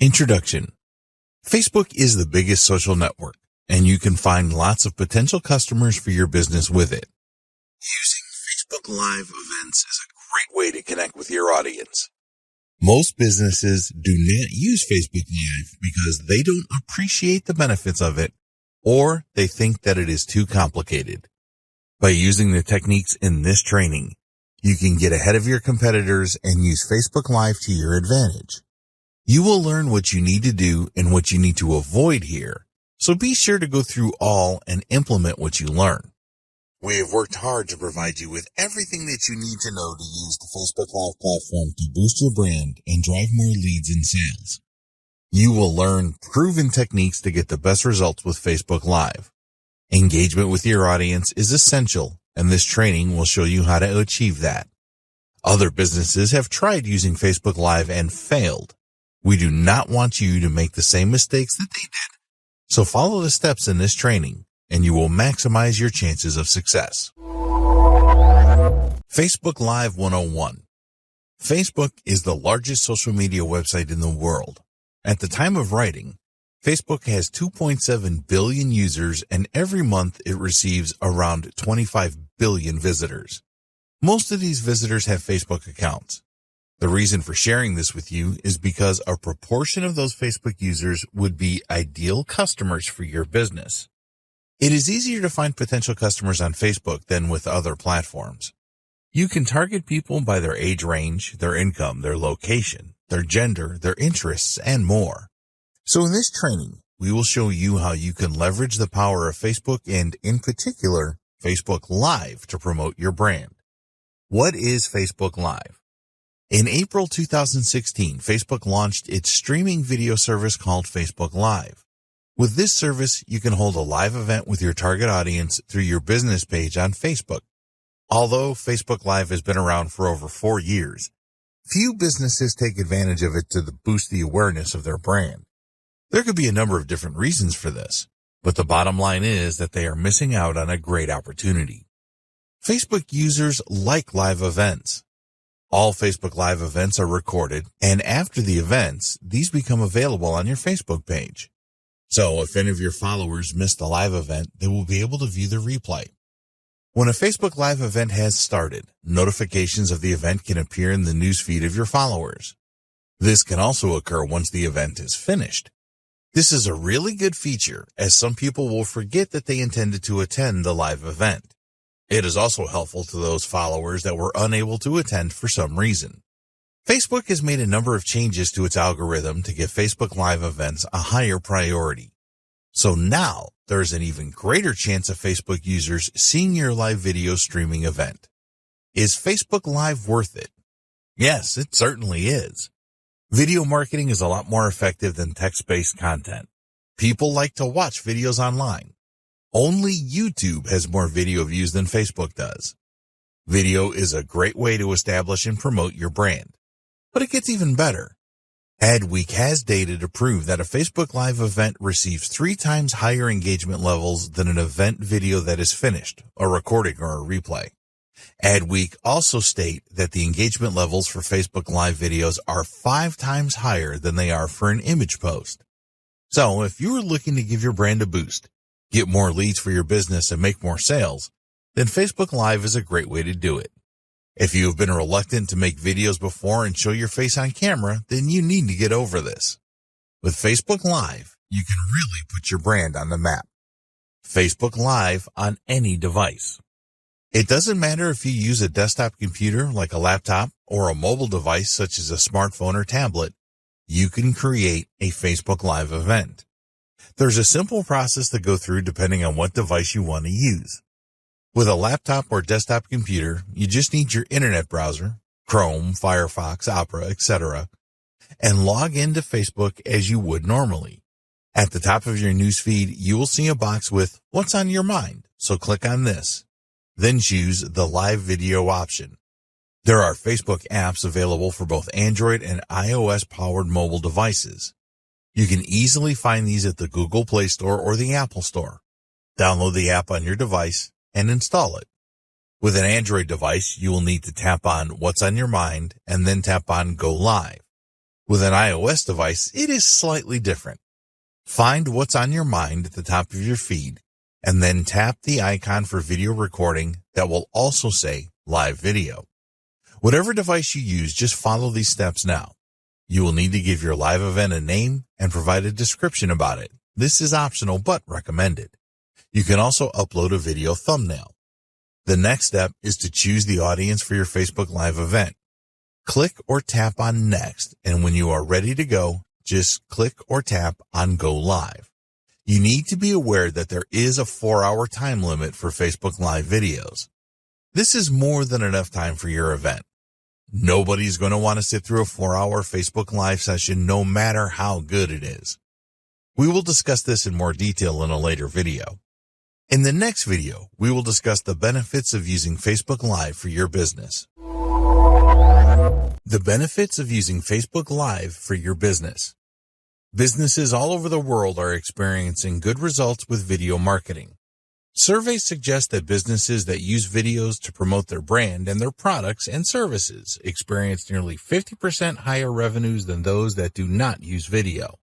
Introduction. Facebook is the biggest social network, and you can find lots of potential customers for your business with it. Using Facebook Live events is a great way to connect with your audience. Most businesses do not use Facebook Live because they don't appreciate the benefits of it, or they think that it is too complicated. By using the techniques in this training, you can get ahead of your competitors and use Facebook Live to your advantage. You will learn what you need to do and what you need to avoid here, so be sure to go through all and implement what you learn. We have worked hard to provide you with everything that you need to know to use the Facebook Live platform to boost your brand and drive more leads and sales. You will learn proven techniques to get the best results with Facebook Live. Engagement with your audience is essential, and this training will show you how to achieve that. Other businesses have tried using Facebook Live and failed. We do not want you to make the same mistakes that they did. So follow the steps in this training, and you will maximize your chances of success. Facebook Live 101. Facebook is the largest social media website in the world. At the time of writing, Facebook has 2.7 billion users, and every month it receives around 25 billion visitors. Most of these visitors have Facebook accounts. The reason for sharing this with you is because a proportion of those Facebook users would be ideal customers for your business. It is easier to find potential customers on Facebook than with other platforms. You can target people by their age range, their income, their location, their gender, their interests, and more. So in this training, we will show you how you can leverage the power of Facebook and, in particular, Facebook Live to promote your brand. What is Facebook Live? In April 2016, Facebook launched its streaming video service called Facebook Live. With this service, you can hold a live event with your target audience through your business page on Facebook. Although Facebook Live has been around for over 4 years, few businesses take advantage of it to boost the awareness of their brand. There could be a number of different reasons for this, but the bottom line is that they are missing out on a great opportunity. Facebook users like live events. All Facebook Live events are recorded, and after the events, these become available on your Facebook page. So if any of your followers missed the live event, they will be able to view the replay. When a Facebook Live event has started, notifications of the event can appear in the newsfeed of your followers. This can also occur once the event is finished. This is a really good feature, as some people will forget that they intended to attend the live event. It is also helpful to those followers that were unable to attend for some reason. Facebook has made a number of changes to its algorithm to give Facebook Live events a higher priority. So now, there is an even greater chance of Facebook users seeing your live video streaming event. Is Facebook Live worth it? Yes, it certainly is. Video marketing is a lot more effective than text-based content. People like to watch videos online. Only YouTube has more video views than Facebook does. Video is a great way to establish and promote your brand. But it gets even better. Adweek has data to prove that a Facebook Live event receives 3 times higher engagement levels than an event video that is finished, a recording or a replay. Adweek also state that the engagement levels for Facebook Live videos are 5 times higher than they are for an image post. So if you are looking to give your brand a boost, get more leads for your business, and make more sales, then Facebook Live is a great way to do it. If you have been reluctant to make videos before and show your face on camera, then you need to get over this. With Facebook Live, you can really put your brand on the map. Facebook Live on any device. It doesn't matter if you use a desktop computer like a laptop or a mobile device such as a smartphone or tablet, you can create a Facebook Live event. There's a simple process to go through depending on what device you want to use. With a laptop or desktop computer, you just need your internet browser, Chrome, Firefox, Opera, etc., and log into Facebook as you would normally. At the top of your newsfeed, you will see a box with What's on Your Mind, so click on this. Then choose the live video option. There are Facebook apps available for both Android and iOS-powered mobile devices. You can easily find these at the Google Play Store or the Apple Store. Download the app on your device and install it. With an Android device, you will need to tap on What's on Your Mind and then tap on Go Live. With an iOS device, it is slightly different. Find what's on your mind at the top of your feed, and then tap the icon for video recording that will also say live video. Whatever device you use, just follow these steps now. You will need to give your live event a name and provide a description about it. This is optional but recommended. You can also upload a video thumbnail. The next step is to choose the audience for your Facebook Live event. Click or tap on Next, and when you are ready to go, just click or tap on Go Live. You need to be aware that there is a 4-hour time limit for Facebook Live videos. This is more than enough time for your event. Nobody's going to want to sit through a 4-hour Facebook Live session no matter how good it is. We will discuss this in more detail in a later video. In the next video, we will discuss the benefits of using Facebook Live for your business. The benefits of using Facebook Live for your business. Businesses all over the world are experiencing good results with video marketing. Surveys suggest that businesses that use videos to promote their brand and their products and services experience nearly 50% higher revenues than those that do not use video.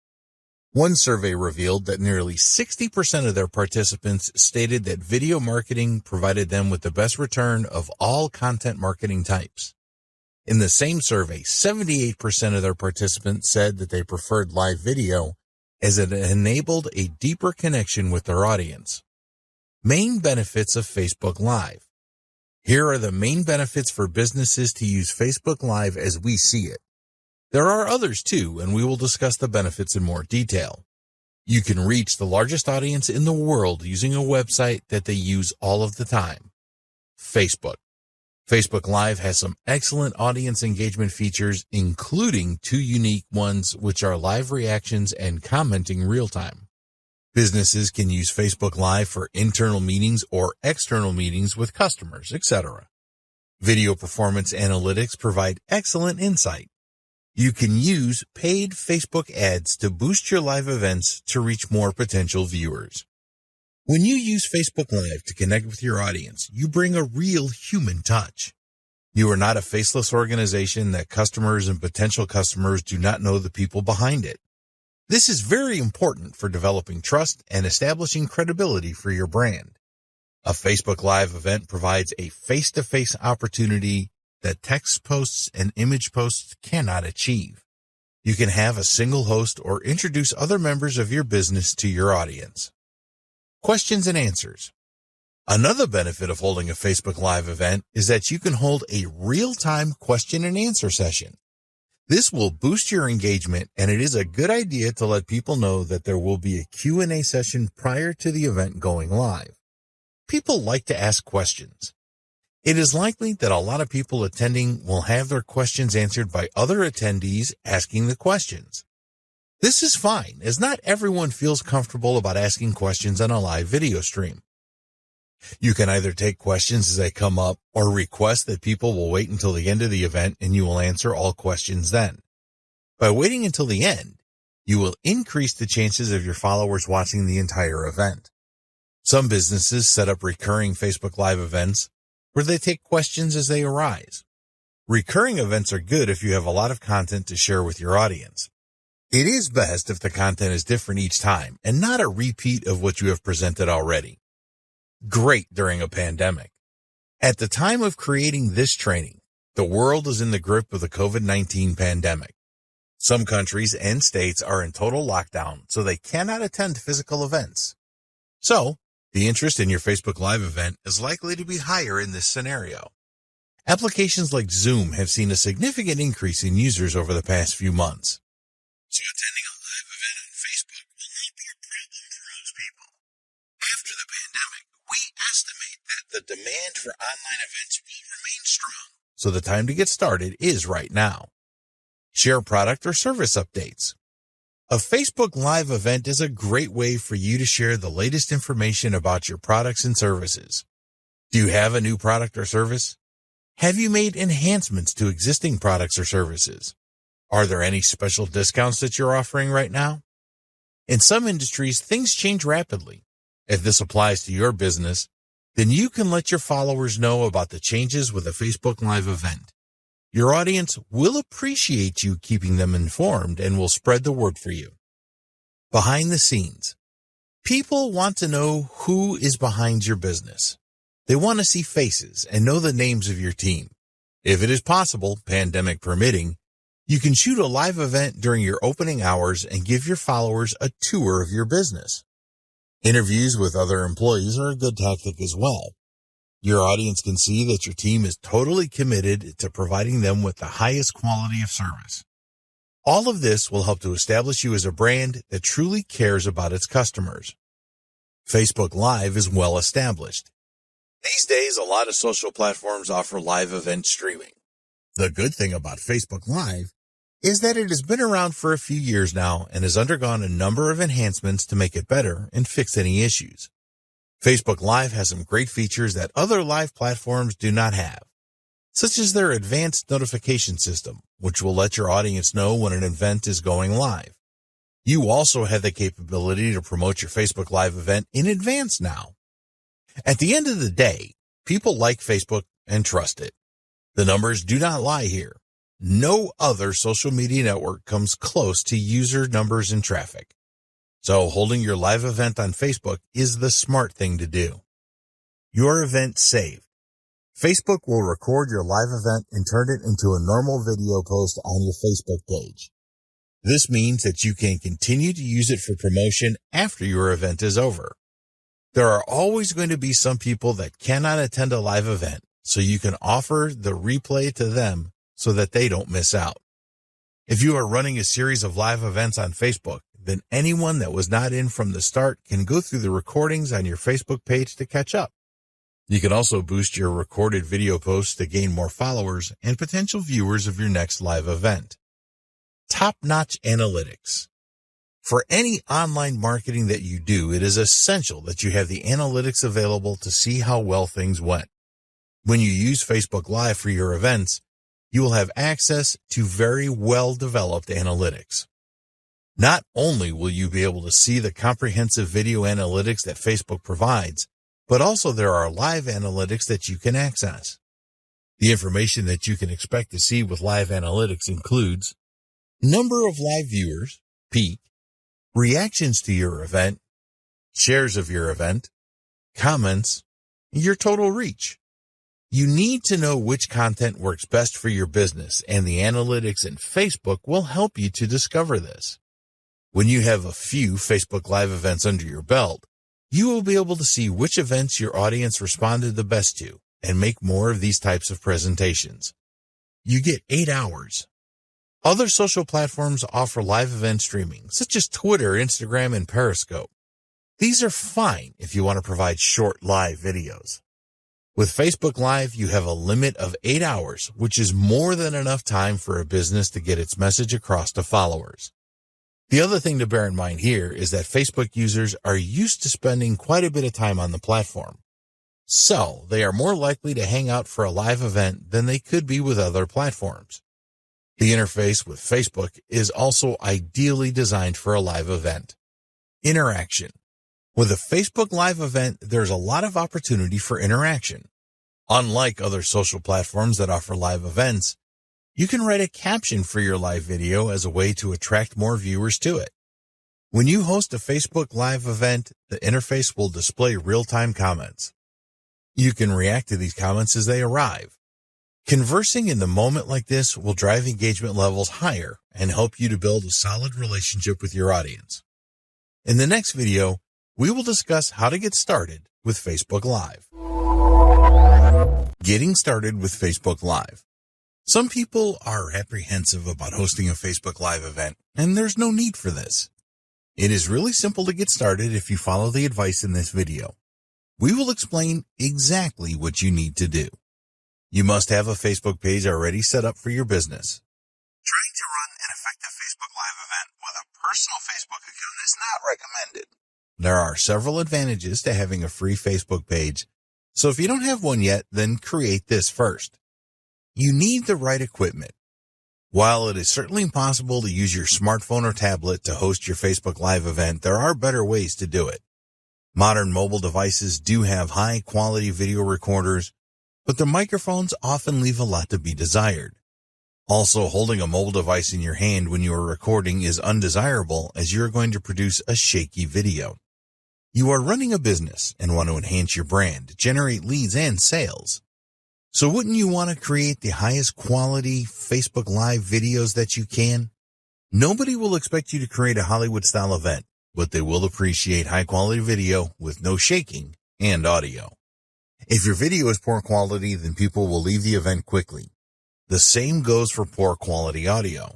One survey revealed that nearly 60% of their participants stated that video marketing provided them with the best return of all content marketing types. In the same survey, 78% of their participants said that they preferred live video as it enabled a deeper connection with their audience. Main benefits of Facebook Live. Here are the main benefits for businesses to use Facebook Live as we see it. There are others too, and we will discuss the benefits in more detail. You can reach the largest audience in the world using a website that they use all of the time. Facebook. Facebook Live has some excellent audience engagement features, including 2 unique ones, which are live reactions and commenting real time. Businesses can use Facebook Live for internal meetings or external meetings with customers, etc. Video performance analytics provide excellent insight. You can use paid Facebook ads to boost your live events to reach more potential viewers. When you use Facebook Live to connect with your audience, you bring a real human touch. You are not a faceless organization that customers and potential customers do not know the people behind it. This is very important for developing trust and establishing credibility for your brand. A Facebook Live event provides a face-to-face opportunity that text posts and image posts cannot achieve. You can have a single host or introduce other members of your business to your audience. Questions and answers. Another benefit of holding a Facebook Live event is that you can hold a real-time question and answer session. This will boost your engagement, and it is a good idea to let people know that there will be a Q&A session prior to the event going live. People like to ask questions. It is likely that a lot of people attending will have their questions answered by other attendees asking the questions. This is fine, as not everyone feels comfortable about asking questions on a live video stream. You can either take questions as they come up or request that people will wait until the end of the event and you will answer all questions then. By waiting until the end, you will increase the chances of your followers watching the entire event. Some businesses set up recurring Facebook Live events where they take questions as they arise. Recurring events are good if you have a lot of content to share with your audience. It is best if the content is different each time and not a repeat of what you have presented already. Great during a pandemic. At the time of creating this training, the world is in the grip of the COVID-19 pandemic. Some countries and states are in total lockdown, so they cannot attend physical events. So, the interest in your Facebook Live event is likely to be higher in this scenario. Applications like Zoom have seen a significant increase in users over the past few months. So attending a live event on Facebook will not be a problem for most people. After the pandemic, we estimate that the demand for online events will remain strong, so the time to get started is right now. Share product or service updates. A Facebook Live event is a great way for you to share the latest information about your products and services. Do you have a new product or service? Have you made enhancements to existing products or services? Are there any special discounts that you're offering right now? In some industries, things change rapidly. If this applies to your business, then you can let your followers know about the changes with a Facebook Live event. Your audience will appreciate you keeping them informed and will spread the word for you. Behind the scenes. People want to know who is behind your business. They want to see faces and know the names of your team. If it is possible, pandemic permitting, you can shoot a live event during your opening hours and give your followers a tour of your business. Interviews with other employees are a good tactic as well. Your audience can see that your team is totally committed to providing them with the highest quality of service. All of this will help to establish you as a brand that truly cares about its customers. Facebook Live is well established. These days, a lot of social platforms offer live event streaming. The good thing about Facebook Live is that it has been around for a few years now and has undergone a number of enhancements to make it better and fix any issues. Facebook Live has some great features that other live platforms do not have, such as their advanced notification system, which will let your audience know when an event is going live. You also have the capability to promote your Facebook Live event in advance now. At the end of the day, people like Facebook and trust it. The numbers do not lie here. No other social media network comes close to user numbers and traffic. So holding your live event on Facebook is the smart thing to do. Your event saved. Facebook will record your live event and turn it into a normal video post on your Facebook page. This means that you can continue to use it for promotion after your event is over. There are always going to be some people that cannot attend a live event, so you can offer the replay to them so that they don't miss out. If you are running a series of live events on Facebook, then anyone that was not in from the start can go through the recordings on your Facebook page to catch up. You can also boost your recorded video posts to gain more followers and potential viewers of your next live event. Top-notch analytics. For any online marketing that you do, it is essential that you have the analytics available to see how well things went. When you use Facebook Live for your events, you will have access to very well-developed analytics. Not only will you be able to see the comprehensive video analytics that Facebook provides, but also there are live analytics that you can access. The information that you can expect to see with live analytics includes number of live viewers, peak, reactions to your event, shares of your event, comments, your total reach. You need to know which content works best for your business, and the analytics in Facebook will help you to discover this. When you have a few Facebook Live events under your belt, you will be able to see which events your audience responded the best to and make more of these types of presentations. You get 8 hours. Other social platforms offer live event streaming, such as Twitter, Instagram, and Periscope. These are fine if you want to provide short live videos. With Facebook Live, you have a limit of 8 hours, which is more than enough time for a business to get its message across to followers. The other thing to bear in mind here is that Facebook users are used to spending quite a bit of time on the platform. So they are more likely to hang out for a live event than they could be with other platforms. The interface with Facebook is also ideally designed for a live event. Interaction. With a Facebook Live event, there's a lot of opportunity for interaction. Unlike other social platforms that offer live events, you can write a caption for your live video as a way to attract more viewers to it. When you host a Facebook Live event, the interface will display real-time comments. You can react to these comments as they arrive. Conversing in the moment like this will drive engagement levels higher and help you to build a solid relationship with your audience. In the next video, we will discuss how to get started with Facebook Live. Getting started with Facebook Live. Some people are apprehensive about hosting a Facebook Live event, and there's no need for this. It is really simple to get started if you follow the advice in this video. We will explain exactly what you need to do. You must have a Facebook page already set up for your business. Trying to run an effective Facebook Live event with a personal Facebook account is not recommended. There are several advantages to having a free Facebook page, so if you don't have one yet, then create this first. You need the right equipment. While it is certainly possible to use your smartphone or tablet to host your Facebook Live event, there are better ways to do it. Modern mobile devices do have high-quality video recorders, but the microphones often leave a lot to be desired. Also, holding a mobile device in your hand when you are recording is undesirable as you are going to produce a shaky video. You are running a business and want to enhance your brand, generate leads and sales. So wouldn't you want to create the highest quality Facebook Live videos that you can? Nobody will expect you to create a Hollywood-style event, but they will appreciate high-quality video with no shaking and audio. If your video is poor quality, then people will leave the event quickly. The same goes for poor quality audio.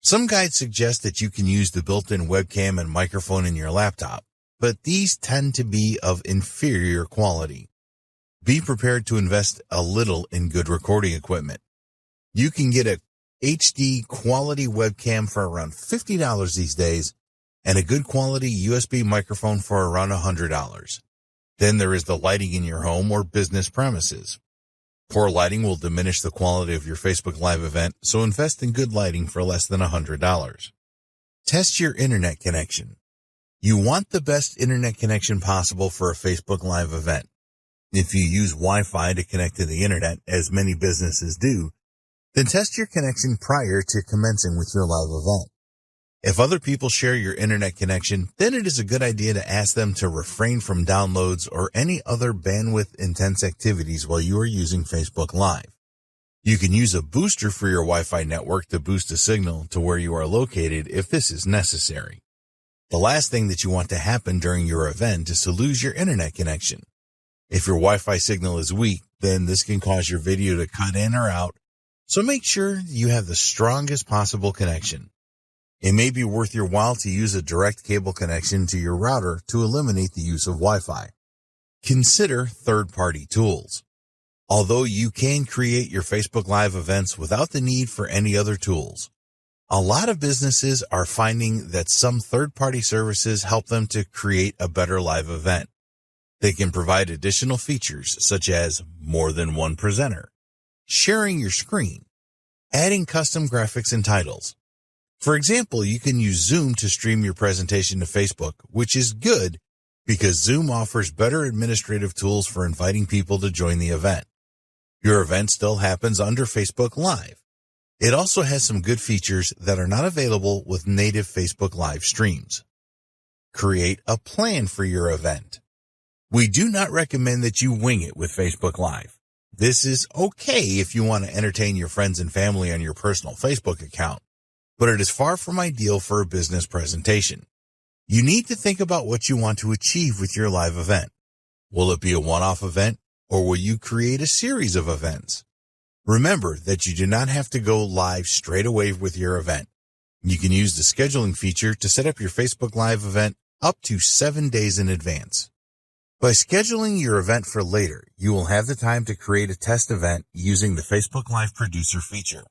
Some guides suggest that you can use the built-in webcam and microphone in your laptop, but these tend to be of inferior quality. Be prepared to invest a little in good recording equipment. You can get a HD quality webcam for around $50 these days and a good quality USB microphone for around $100. Then there is the lighting in your home or business premises. Poor lighting will diminish the quality of your Facebook Live event, so invest in good lighting for less than $100. Test your internet connection. You want the best internet connection possible for a Facebook Live event. If you use Wi-Fi to connect to the internet, as many businesses do, then test your connection prior to commencing with your live event. If other people share your internet connection, then it is a good idea to ask them to refrain from downloads or any other bandwidth-intense activities while you are using Facebook Live. You can use a booster for your Wi-Fi network to boost a signal to where you are located if this is necessary. The last thing that you want to happen during your event is to lose your internet connection. If your Wi-Fi signal is weak, then this can cause your video to cut in or out, so make sure you have the strongest possible connection. It may be worth your while to use a direct cable connection to your router to eliminate the use of Wi-Fi. Consider third-party tools. Although you can create your Facebook Live events without the need for any other tools, a lot of businesses are finding that some third-party services help them to create a better live event. They can provide additional features such as more than one presenter, sharing your screen, adding custom graphics and titles. For example, you can use Zoom to stream your presentation to Facebook, which is good because Zoom offers better administrative tools for inviting people to join the event. Your event still happens under Facebook Live. It also has some good features that are not available with native Facebook Live streams. Create a plan for your event. We do not recommend that you wing it with Facebook Live. This is okay if you want to entertain your friends and family on your personal Facebook account, but it is far from ideal for a business presentation. You need to think about what you want to achieve with your live event. Will it be a one-off event, or will you create a series of events? Remember that you do not have to go live straight away with your event. You can use the scheduling feature to set up your Facebook Live event up to 7 days in advance. By scheduling your event for later, you will have the time to create a test event using the Facebook Live Producer feature.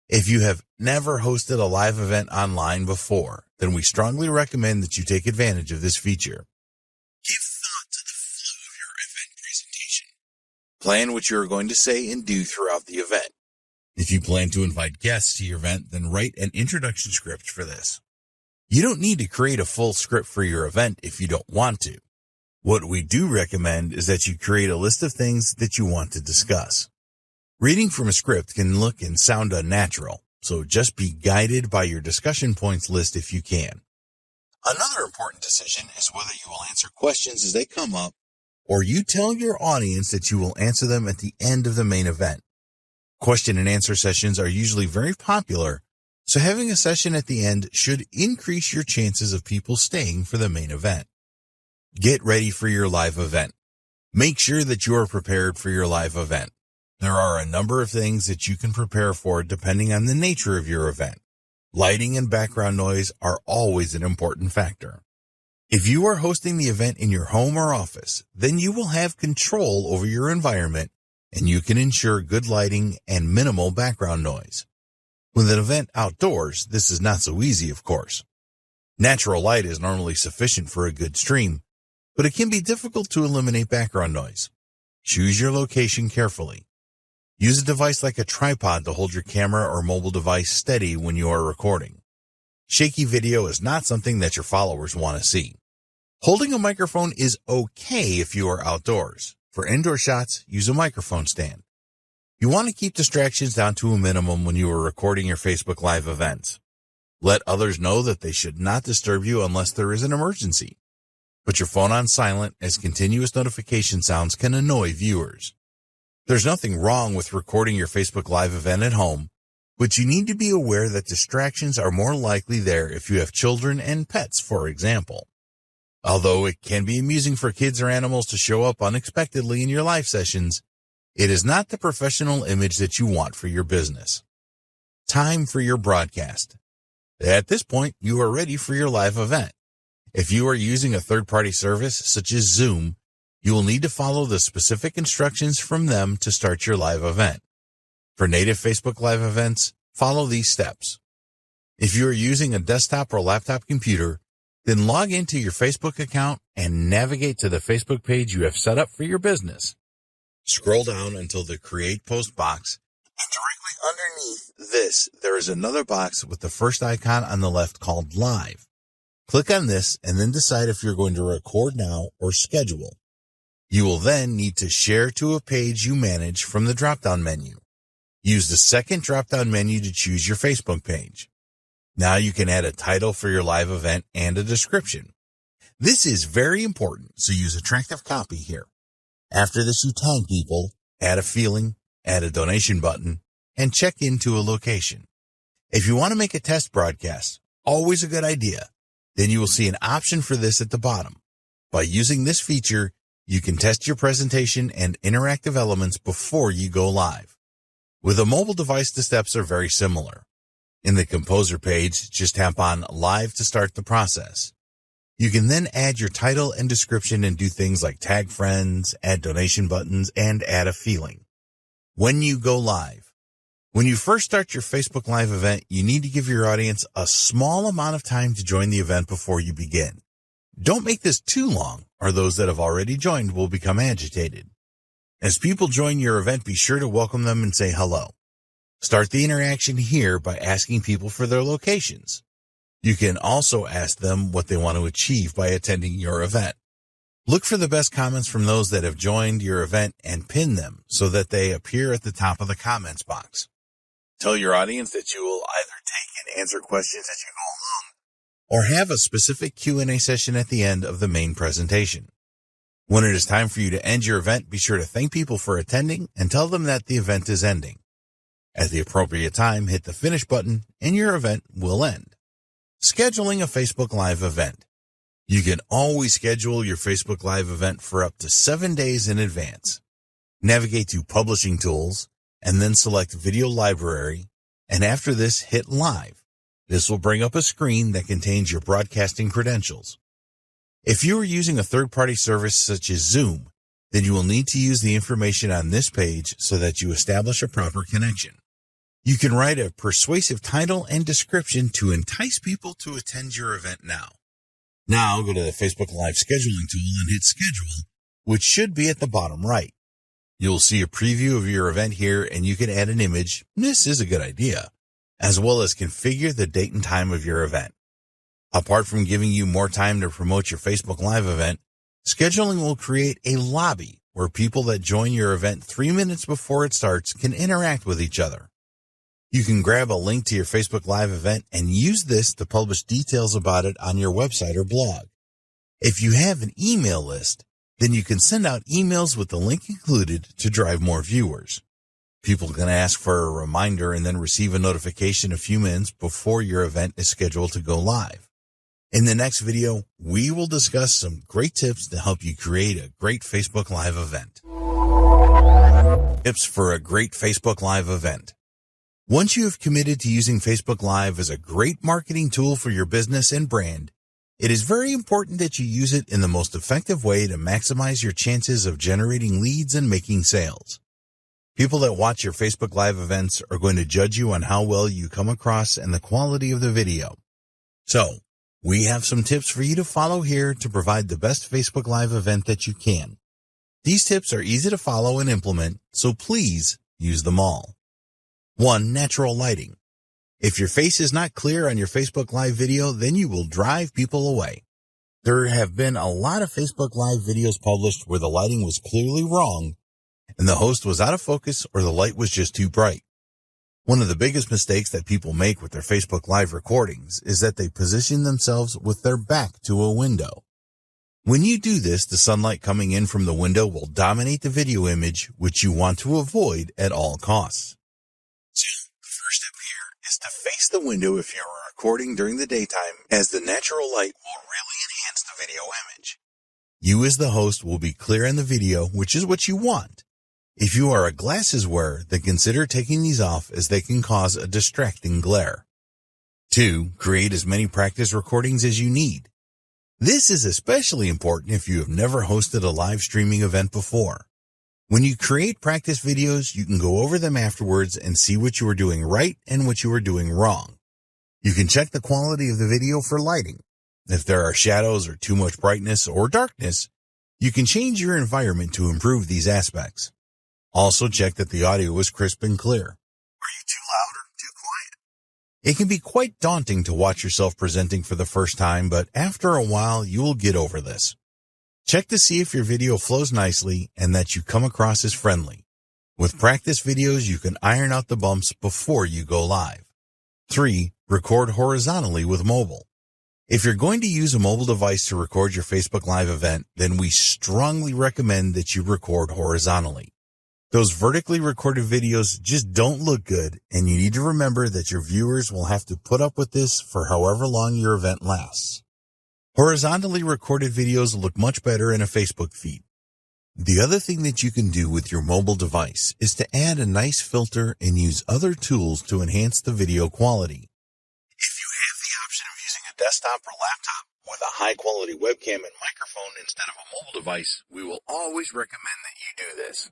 If you have never hosted a live event online before, then we strongly recommend that you take advantage of this feature. Give thought to the flow of your event presentation. Plan what you are going to say and do throughout the event. If you plan to invite guests to your event, then write an introduction script for this. You don't need to create a full script for your event if you don't want to. What we do recommend is that you create a list of things that you want to discuss. Reading from a script can look and sound unnatural, so just be guided by your discussion points list if you can. Another important decision is whether you will answer questions as they come up, or you tell your audience that you will answer them at the end of the main event. Question and answer sessions are usually very popular, so having a session at the end should increase your chances of people staying for the main event. Get ready for your live event. Make sure that you are prepared for your live event. There are a number of things that you can prepare for depending on the nature of your event. Lighting and background noise are always an important factor. If you are hosting the event in your home or office, then you will have control over your environment and you can ensure good lighting and minimal background noise. With an event outdoors, this is not so easy, of course. Natural light is normally sufficient for a good stream, but it can be difficult to eliminate background noise. Choose your location carefully. Use a device like a tripod to hold your camera or mobile device steady when you are recording. Shaky video is not something that your followers want to see. Holding a microphone is okay if you are outdoors. For indoor shots, use a microphone stand. You want to keep distractions down to a minimum when you are recording your Facebook Live events. Let others know that they should not disturb you unless there is an emergency. Put your phone on silent, as continuous notification sounds can annoy viewers. There's nothing wrong with recording your Facebook Live event at home, but you need to be aware that distractions are more likely there if you have children and pets, for example. Although it can be amusing for kids or animals to show up unexpectedly in your live sessions, it is not the professional image that you want for your business. Time for your broadcast. At this point, you are ready for your live event. If you are using a third-party service such as Zoom, you will need to follow the specific instructions from them to start your live event. For native Facebook Live events, follow these steps. If you are using a desktop or laptop computer, then log into your Facebook account and navigate to the Facebook page you have set up for your business. Scroll down until the Create Post box, and directly underneath this, there is another box with the first icon on the left called Live. Click on this and then decide if you're going to record now or schedule. You will then need to share to a page you manage from the drop-down menu. Use the second drop-down menu to choose your Facebook page. Now you can add a title for your live event and a description. This is very important, so use attractive copy here. After this, you tag people, add a feeling, add a donation button, and check into a location. If you want to make a test broadcast, always a good idea, then you will see an option for this at the bottom. By using this feature, you can test your presentation and interactive elements before you go live. With a mobile device, the steps are very similar. In the Composer page, just tap on Live to start the process. You can then add your title and description and do things like tag friends, add donation buttons, and add a feeling. When you go live. When you first start your Facebook Live event, you need to give your audience a small amount of time to join the event before you begin. Don't make this too long, or those that have already joined will become agitated. As people join your event, be sure to welcome them and say hello. Start the interaction here by asking people for their locations. You can also ask them what they want to achieve by attending your event. Look for the best comments from those that have joined your event and pin them so that they appear at the top of the comments box. Tell your audience that you will either take and answer questions as you go along or have a specific Q&A session at the end of the main presentation. When it is time for you to end your event, be sure to thank people for attending and tell them that the event is ending. At the appropriate time, hit the finish button and your event will end. Scheduling a Facebook Live event. You can always schedule your Facebook Live event for up to 7 days in advance. Navigate to Publishing Tools and then select Video Library, and after this, hit Live. This will bring up a screen that contains your broadcasting credentials. If you are using a third-party service such as Zoom, then you will need to use the information on this page so that you establish a proper connection. You can write a persuasive title and description to entice people to attend your event now. Now go to the Facebook Live scheduling tool and hit Schedule, which should be at the bottom right. You'll see a preview of your event here, and you can add an image. This is a good idea, as well as configure the date and time of your event. Apart from giving you more time to promote your Facebook Live event, scheduling will create a lobby where people that join your event 3 minutes before it starts can interact with each other. You can grab a link to your Facebook Live event and use this to publish details about it on your website or blog. If you have an email list, then you can send out emails with the link included to drive more viewers. People can ask for a reminder and then receive a notification a few minutes before your event is scheduled to go live. In the next video, we will discuss some great tips to help you create a great Facebook Live event. Tips for a great Facebook Live event. Once you have committed to using Facebook Live as a great marketing tool for your business and brand, it is very important that you use it in the most effective way to maximize your chances of generating leads and making sales. People that watch your Facebook Live events are going to judge you on how well you come across and the quality of the video. So, we have some tips for you to follow here to provide the best Facebook Live event that you can. These tips are easy to follow and implement, so please use them all. 1. Natural lighting. If your face is not clear on your Facebook Live video, then you will drive people away. There have been a lot of Facebook Live videos published where the lighting was clearly wrong, and the host was out of focus or the light was just too bright. One of the biggest mistakes that people make with their Facebook Live recordings is that they position themselves with their back to a window. When you do this, the sunlight coming in from the window will dominate the video image, which you want to avoid at all costs. So, the first step here is to face the window if you are recording during the daytime, as the natural light will really enhance the video image. You as the host will be clear in the video, which is what you want. If you are a glasses wearer, then consider taking these off, as they can cause a distracting glare. 2. Create as many practice recordings as you need. This is especially important if you have never hosted a live streaming event before. When you create practice videos, you can go over them afterwards and see what you are doing right and what you are doing wrong. You can check the quality of the video for lighting. If there are shadows or too much brightness or darkness, you can change your environment to improve these aspects. Also check that the audio is crisp and clear. Are you too loud or too quiet? It can be quite daunting to watch yourself presenting for the first time, but after a while, you will get over this. Check to see if your video flows nicely and that you come across as friendly. With practice videos, you can iron out the bumps before you go live. 3. Record horizontally with mobile. If you're going to use a mobile device to record your Facebook Live event, then we strongly recommend that you record horizontally. Those vertically recorded videos just don't look good, and you need to remember that your viewers will have to put up with this for however long your event lasts. Horizontally recorded videos look much better in a Facebook feed. The other thing that you can do with your mobile device is to add a nice filter and use other tools to enhance the video quality. If you have the option of using a desktop or laptop with a high-quality webcam and microphone instead of a mobile device, we will always recommend that you do this.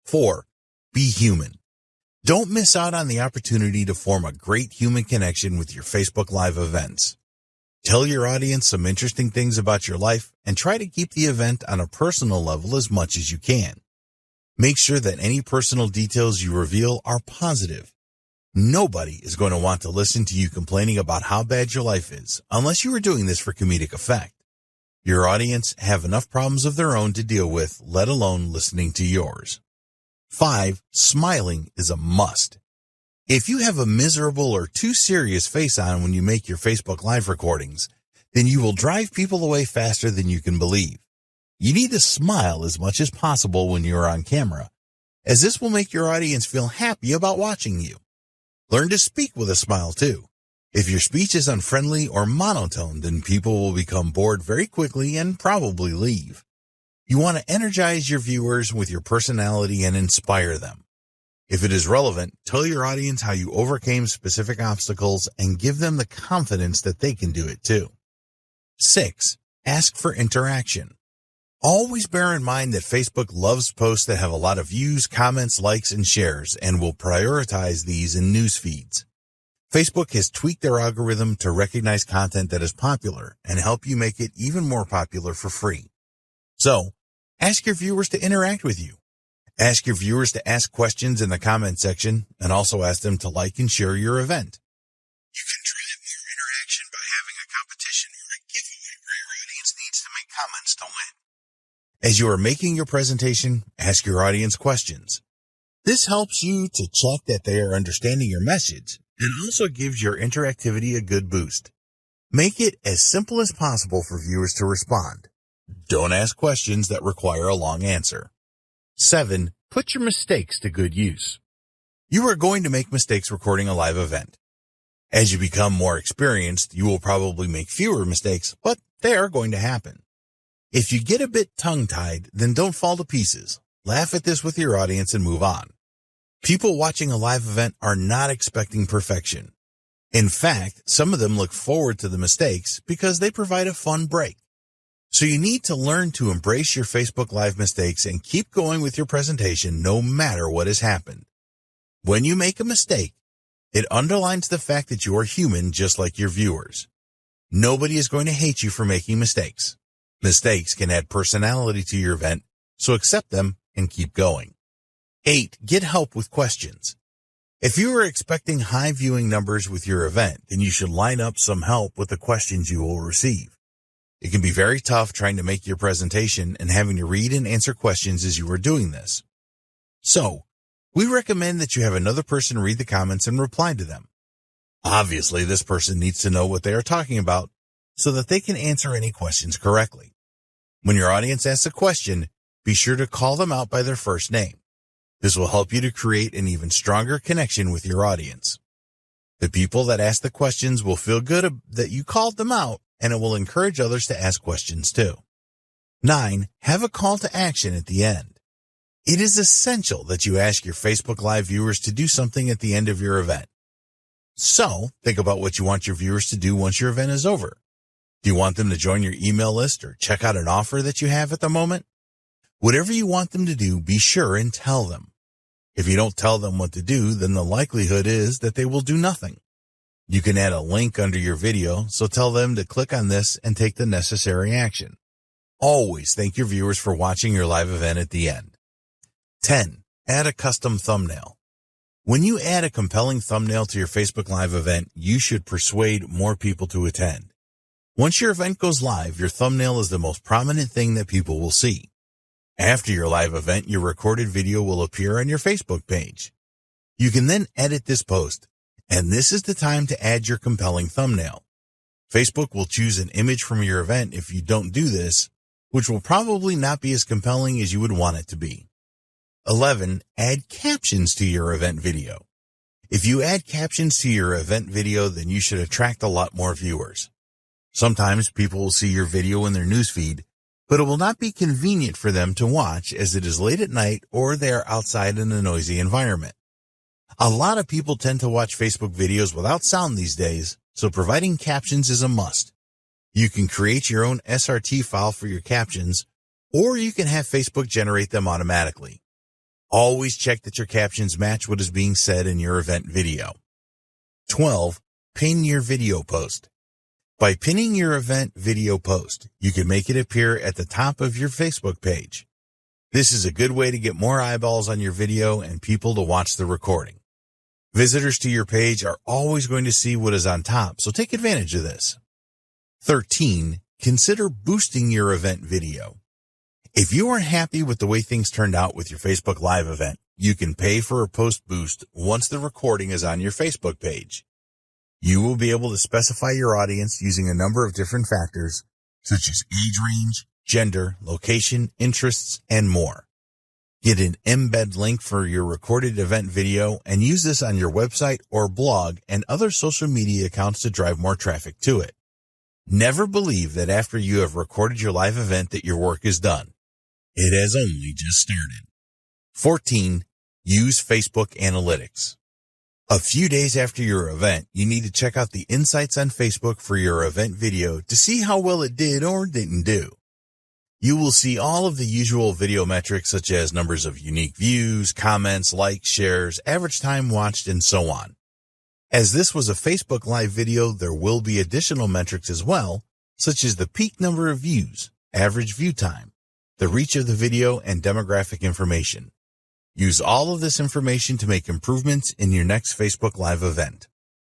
4. Be human. Don't miss out on the opportunity to form a great human connection with your Facebook Live events. Tell your audience some interesting things about your life and try to keep the event on a personal level as much as you can. Make sure that any personal details you reveal are positive. Nobody is going to want to listen to you complaining about how bad your life is unless you are doing this for comedic effect. Your audience have enough problems of their own to deal with, let alone listening to yours. 5. Smiling is a must. If you have a miserable or too serious face on when you make your Facebook Live recordings, then you will drive people away faster than you can believe. You need to smile as much as possible when you are on camera, as this will make your audience feel happy about watching you. Learn to speak with a smile too. If your speech is unfriendly or monotone, then people will become bored very quickly and probably leave. You want to energize your viewers with your personality and inspire them. If it is relevant, tell your audience how you overcame specific obstacles and give them the confidence that they can do it too. 6. Ask for interaction. Always bear in mind that Facebook loves posts that have a lot of views, comments, likes, and shares, and will prioritize these in news feeds. Facebook has tweaked their algorithm to recognize content that is popular and help you make it even more popular for free. So, ask your viewers to interact with you. Ask your viewers to ask questions in the comment section and also ask them to like and share your event. You can drive more interaction by having a competition or a giveaway where your audience needs to make comments to win. As you are making your presentation, ask your audience questions. This helps you to check that they are understanding your message and also gives your interactivity a good boost. Make it as simple as possible for viewers to respond. Don't ask questions that require a long answer. 7. Put your mistakes to good use. You are going to make mistakes recording a live event. As you become more experienced, you will probably make fewer mistakes, but they are going to happen. If you get a bit tongue-tied, then don't fall to pieces. Laugh at this with your audience and move on. People watching a live event are not expecting perfection. In fact, some of them look forward to the mistakes because they provide a fun break. So you need to learn to embrace your Facebook Live mistakes and keep going with your presentation no matter what has happened. When you make a mistake, it underlines the fact that you are human just like your viewers. Nobody is going to hate you for making mistakes. Mistakes can add personality to your event, so accept them and keep going. 8. Get help with questions. If you are expecting high viewing numbers with your event, then you should line up some help with the questions you will receive. It can be very tough trying to make your presentation and having to read and answer questions as you are doing this. So, we recommend that you have another person read the comments and reply to them. Obviously, this person needs to know what they are talking about so that they can answer any questions correctly. When your audience asks a question, be sure to call them out by their first name. This will help you to create an even stronger connection with your audience. The people that ask the questions will feel good that you called them out, and it will encourage others to ask questions too. 9. Have a call to action at the end. It is essential that you ask your Facebook Live viewers to do something at the end of your event. So, think about what you want your viewers to do once your event is over. Do you want them to join your email list or check out an offer that you have at the moment? Whatever you want them to do, be sure and tell them. If you don't tell them what to do, then the likelihood is that they will do nothing. You can add a link under your video, so tell them to click on this and take the necessary action. Always thank your viewers for watching your live event at the end. 10. Add a custom thumbnail. When you add a compelling thumbnail to your Facebook Live event, you should persuade more people to attend. Once your event goes live, your thumbnail is the most prominent thing that people will see. After your live event, your recorded video will appear on your Facebook page. You can then edit this post, and this is the time to add your compelling thumbnail. Facebook will choose an image from your event if you don't do this, which will probably not be as compelling as you would want it to be. 11. Add captions to your event video. If you add captions to your event video, then you should attract a lot more viewers. Sometimes people will see your video in their newsfeed, but it will not be convenient for them to watch as it is late at night or they are outside in a noisy environment. A lot of people tend to watch Facebook videos without sound these days, so providing captions is a must. You can create your own SRT file for your captions, or you can have Facebook generate them automatically. Always check that your captions match what is being said in your event video. 12. Pin your video post. By pinning your event video post, you can make it appear at the top of your Facebook page. This is a good way to get more eyeballs on your video and people to watch the recording. Visitors to your page are always going to see what is on top, so take advantage of this. 13. Consider boosting your event video. If you are happy with the way things turned out with your Facebook Live event, you can pay for a post boost once the recording is on your Facebook page. You will be able to specify your audience using a number of different factors, such as age range, gender, location, interests, and more. Get an embed link for your recorded event video and use this on your website or blog and other social media accounts to drive more traffic to it. Never believe that after you have recorded your live event that your work is done. It has only just started. 14. Use Facebook Analytics. A few days after your event, you need to check out the insights on Facebook for your event video to see how well it did or didn't do. You will see all of the usual video metrics such as numbers of unique views, comments, likes, shares, average time watched, and so on. As this was a Facebook Live video, there will be additional metrics as well, such as the peak number of views, average view time, the reach of the video, and demographic information. Use all of this information to make improvements in your next Facebook Live event.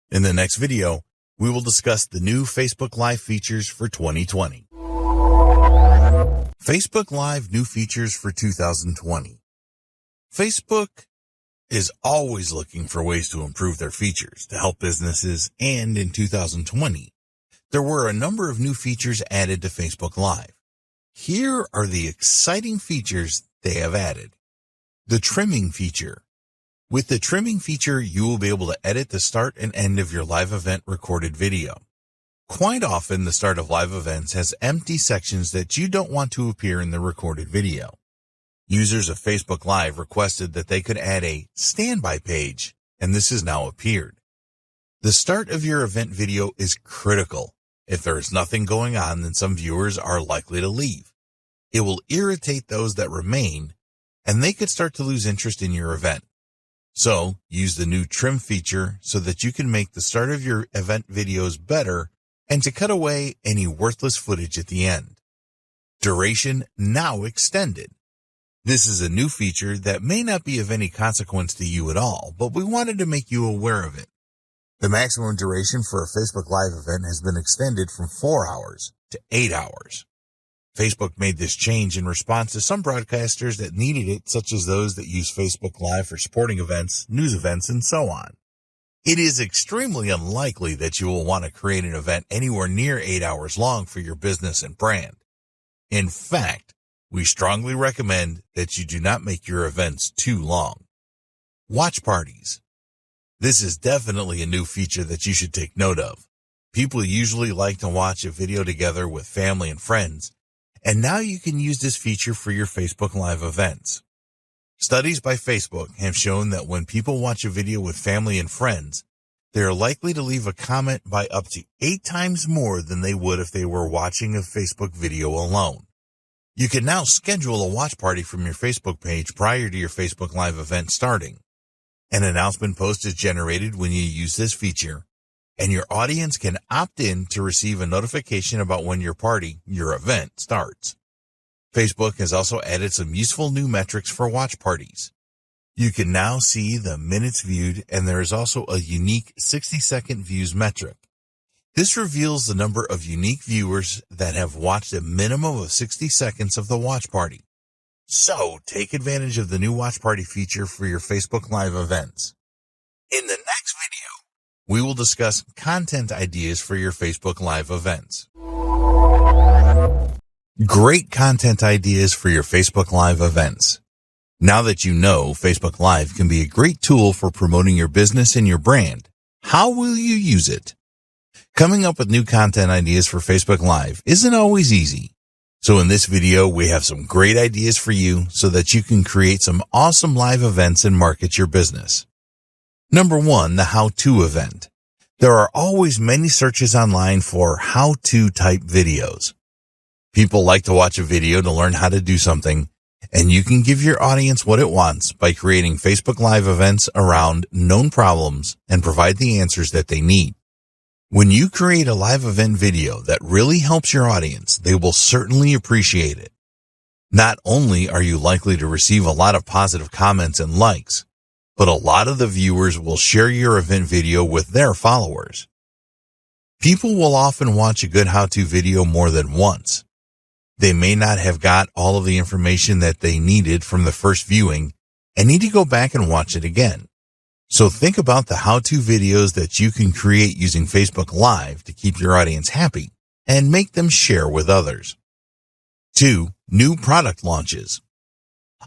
In the next video, we will discuss the new Facebook Live features for 2020. Facebook Live new features for 2020. Facebook is always looking for ways to improve their features to help businesses, and in 2020, there were a number of new features added to Facebook Live. Here are the exciting features they have added. The trimming feature. With the trimming feature, you will be able to edit the start and end of your live event recorded video. Quite often, the start of live events has empty sections that you don't want to appear in the recorded video. Users of Facebook Live requested that they could add a standby page, and this has now appeared. The start of your event video is critical. If there is nothing going on, then some viewers are likely to leave. It will irritate those that remain, and they could start to lose interest in your event. So, use the new trim feature so that you can make the start of your event videos better and to cut away any worthless footage at the end. Duration now extended. This is a new feature that may not be of any consequence to you at all, but we wanted to make you aware of it. The maximum duration for a Facebook Live event has been extended from 4 hours to 8 hours. Facebook made this change in response to some broadcasters that needed it, such as those that use Facebook Live for sporting events, news events, and so on. It is extremely unlikely that you will want to create an event anywhere near 8 hours long for your business and brand. In fact, we strongly recommend that you do not make your events too long. Watch parties. This is definitely a new feature that you should take note of. People usually like to watch a video together with family and friends, and now you can use this feature for your Facebook Live events. Studies by Facebook have shown that when people watch a video with family and friends, they are likely to leave a comment by up to 8 times more than they would if they were watching a Facebook video alone. You can now schedule a watch party from your Facebook page prior to your Facebook Live event starting. An announcement post is generated when you use this feature, and your audience can opt in to receive a notification about when your event starts. Facebook has also added some useful new metrics for watch parties. You can now see the minutes viewed, and there is also a unique 60-second views metric. This reveals the number of unique viewers that have watched a minimum of 60 seconds of the watch party. So, take advantage of the new watch party feature for your Facebook Live events. In the next video, we will discuss content ideas for your Facebook Live events. Great content ideas for your Facebook Live events. Now that you know Facebook Live can be a great tool for promoting your business and your brand, how will you use it? Coming up with new content ideas for Facebook Live isn't always easy. So in this video, we have some great ideas for you so that you can create some awesome live events and market your business. Number 1, the how-to event. There are always many searches online for how-to type videos. People like to watch a video to learn how to do something, and you can give your audience what it wants by creating Facebook Live events around known problems and provide the answers that they need. When you create a live event video that really helps your audience, they will certainly appreciate it. Not only are you likely to receive a lot of positive comments and likes, but a lot of the viewers will share your event video with their followers. People will often watch a good how-to video more than once. They may not have got all of the information that they needed from the first viewing and need to go back and watch it again. So think about the how-to videos that you can create using Facebook Live to keep your audience happy and make them share with others. 2, new product launches.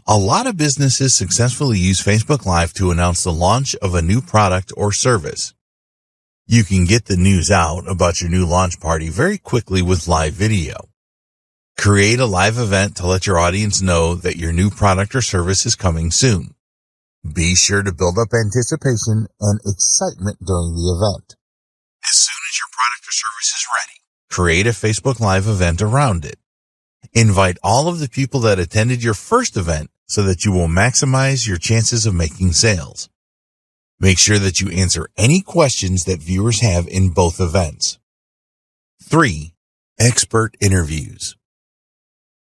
A lot of businesses successfully use Facebook Live to announce the launch of a new product or service. You can get the news out about your new launch party very quickly with live video. Create a live event to let your audience know that your new product or service is coming soon. Be sure to build up anticipation and excitement during the event. As soon as your product or service is ready, create a Facebook Live event around it. Invite all of the people that attended your first event so that you will maximize your chances of making sales. Make sure that you answer any questions that viewers have in both events. 3, expert interviews.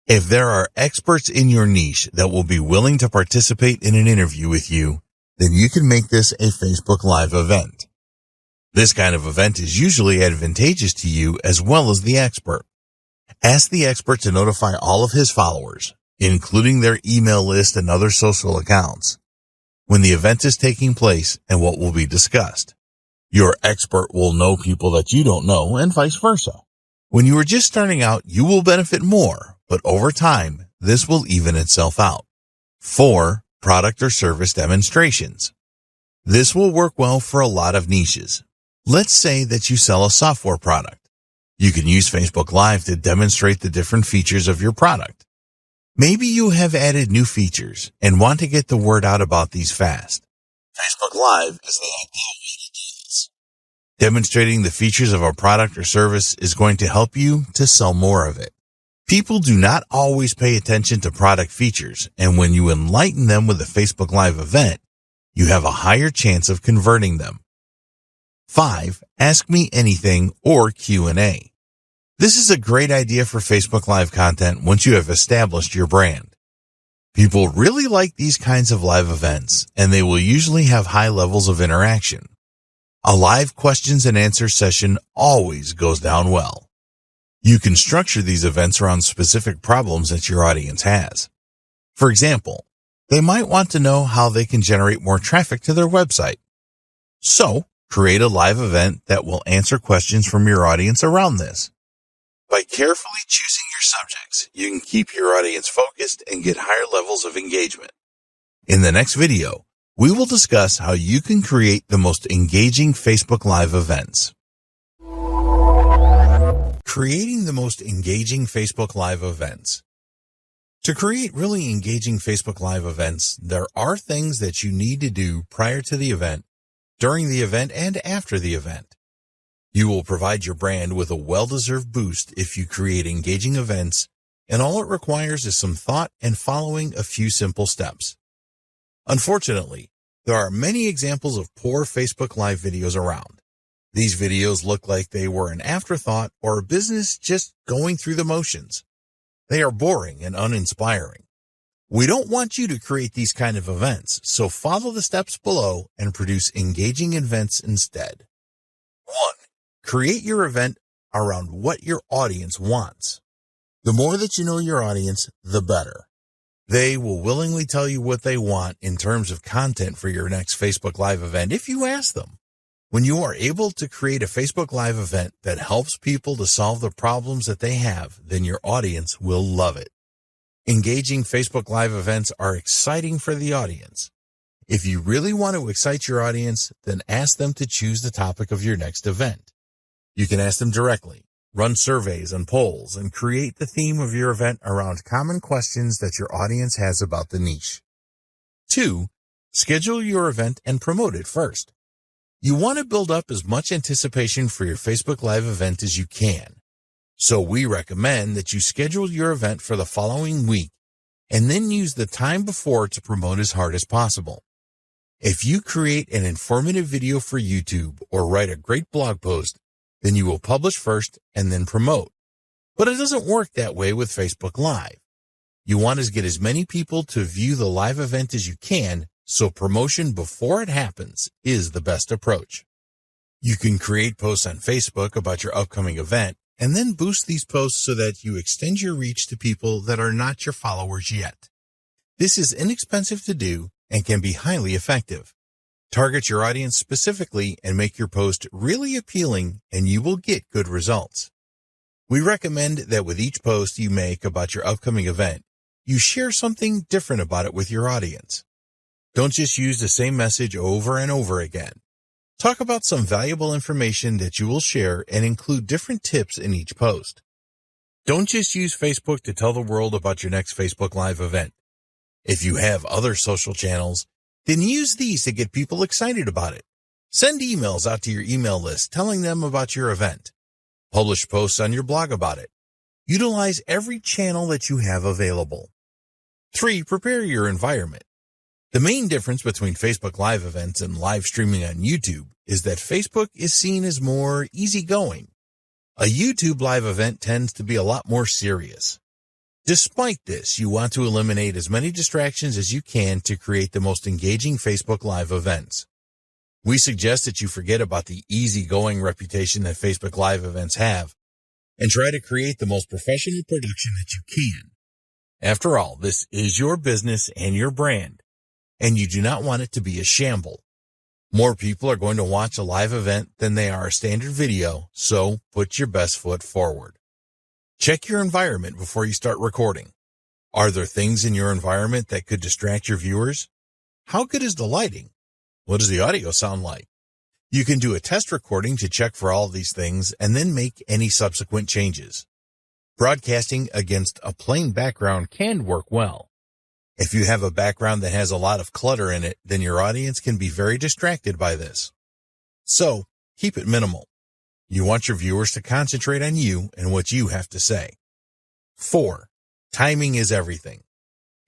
If there are experts in your niche that will be willing to participate in an interview with you, then you can make this a Facebook Live event. This kind of event is usually advantageous to you as well as the expert. Ask the expert to notify all of his followers, including their email list and other social accounts, when the event is taking place and what will be discussed. Your expert will know people that you don't know and vice versa. When you are just starting out, you will benefit more, but over time, this will even itself out. 4, product or service demonstrations. This will work well for a lot of niches. Let's say that you sell a software product. You can use Facebook Live to demonstrate the different features of your product. Maybe you have added new features and want to get the word out about these fast. Facebook Live is the ideal way to do this. Demonstrating the features of a product or service is going to help you to sell more of it. People do not always pay attention to product features, and when you enlighten them with a Facebook Live event, you have a higher chance of converting them. 5, Ask Me Anything or Q&A. This is a great idea for Facebook Live content once you have established your brand. People really like these kinds of live events, and they will usually have high levels of interaction. A live questions and answers session always goes down well. You can structure these events around specific problems that your audience has. For example, they might want to know how they can generate more traffic to their website. So, create a live event that will answer questions from your audience around this. By carefully choosing your subjects, you can keep your audience focused and get higher levels of engagement. In the next video, we will discuss how you can create the most engaging Facebook Live events. Creating the most engaging Facebook Live events. To create really engaging Facebook Live events, there are things that you need to do prior to the event, during the event, and after the event. You will provide your brand with a well-deserved boost if you create engaging events, and all it requires is some thought and following a few simple steps. Unfortunately, there are many examples of poor Facebook Live videos around. These videos look like they were an afterthought or a business just going through the motions. They are boring and uninspiring. We don't want you to create these kind of events, so follow the steps below and produce engaging events instead. 1. Create your event around what your audience wants. The more that you know your audience, the better. They will willingly tell you what they want in terms of content for your next Facebook Live event if you ask them. When you are able to create a Facebook Live event that helps people to solve the problems that they have, then your audience will love it. Engaging Facebook Live events are exciting for the audience. If you really want to excite your audience, then ask them to choose the topic of your next event. You can ask them directly, run surveys and polls, and create the theme of your event around common questions that your audience has about the niche. 2. Schedule your event and promote it first. You want to build up as much anticipation for your Facebook Live event as you can. So we recommend that you schedule your event for the following week and then use the time before to promote as hard as possible. If you create an informative video for YouTube or write a great blog post, then you will publish first and then promote. But it doesn't work that way with Facebook Live. You want to get as many people to view the live event as you can, so promotion before it happens is the best approach. You can create posts on Facebook about your upcoming event and then boost these posts so that you extend your reach to people that are not your followers yet. This is inexpensive to do and can be highly effective. Target your audience specifically and make your post really appealing, and you will get good results. We recommend that with each post you make about your upcoming event, you share something different about it with your audience. Don't just use the same message over and over again. Talk about some valuable information that you will share and include different tips in each post. Don't just use Facebook to tell the world about your next Facebook Live event. If you have other social channels, then use these to get people excited about it. Send emails out to your email list telling them about your event. Publish posts on your blog about it. Utilize every channel that you have available. 3. Prepare your environment. The main difference between Facebook Live events and live streaming on YouTube is that Facebook is seen as more easygoing. A YouTube live event tends to be a lot more serious. Despite this, you want to eliminate as many distractions as you can to create the most engaging Facebook Live events. We suggest that you forget about the easygoing reputation that Facebook Live events have and try to create the most professional production that you can. After all, this is your business and your brand, and you do not want it to be a shamble. More people are going to watch a live event than they are a standard video, so put your best foot forward. Check your environment before you start recording. Are there things in your environment that could distract your viewers? How good is the lighting? What does the audio sound like? You can do a test recording to check for all of these things and then make any subsequent changes. Broadcasting against a plain background can work well. If you have a background that has a lot of clutter in it, then your audience can be very distracted by this. So, keep it minimal. You want your viewers to concentrate on you and what you have to say. 4. Timing is everything.